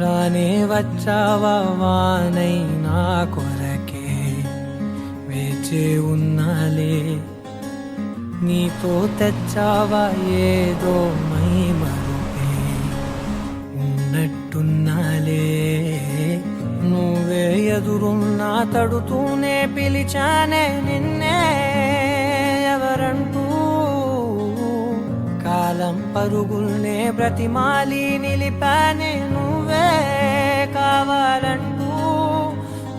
రానే వచ్చావా వానై నా కొరకే వేచే ఉన్నాలే నీతో తెచ్చావా ఏదో మై మరుపే ఉన్నట్టున్నాలే నువ్వే ఎదురున్నా తడుతూనే పిలిచానే నిన్నే ఎవరంటూ కాలం పరుగుల్నే బ్రతిమాలి నిలిపానే నువ్వే కావాలంటూ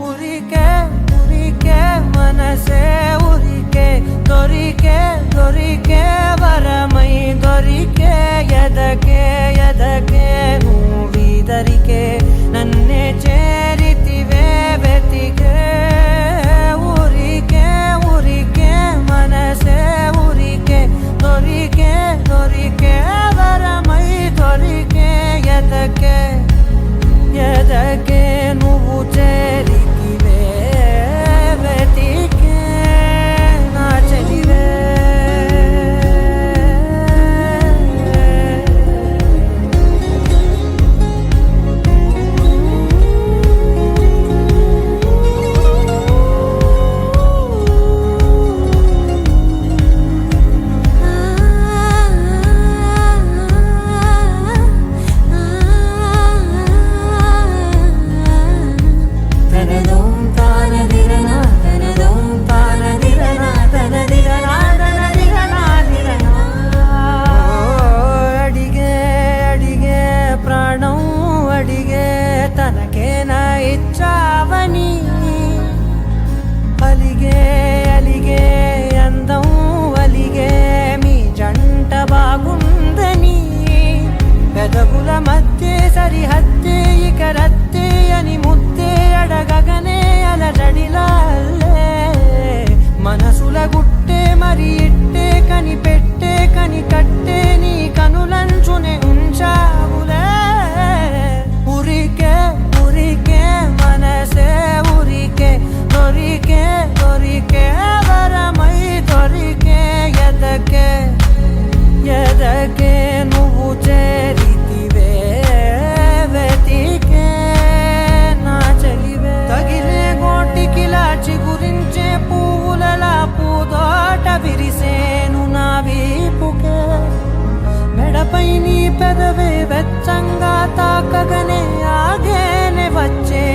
ఉరికే ఉరికే మనసే ఉరికే దొరికే దొరికే వరమై దొరికే ఎదకే ఎదకే నువ్వీదరికే నన్నే చేరితివే వెతికే ఉరికే ఉరికే మనసే ఉరికే దొరికే దొరికే వరమై దొరికే ఎదకే ఎదకే నువ్వు చేరితివే వెతికే నా చెలివే తనకేనా ఇచ్చావని అలిగే అలిగే అందం అలిగే మీ జంట బాగుందని పెదవుల మధ్య సరిహద్దే ఇక రద్దే అని ముద్దే అడగగనే అలజడిలా అల్లే మనసుల గుట్టే మరి ఇట్టే కనిపెట్టే కని కట్టే నీ కనులంచునే ఉంచావులే ఉరికే ఉరికే మనసే ఉరికే దొరికే దొరికే వరమై దొరికే ఎదకే ఎదకే నువ్వు చేరితివే వెతికే నా చెలివే తగిలే గోటికిలా చిగురించే పువ్వులలా పూదోట విరిసేను నా వీపుకే మెడపై నీ పెదవే వెచ్చంగా తాకగనే ఆగేనే వచ్చే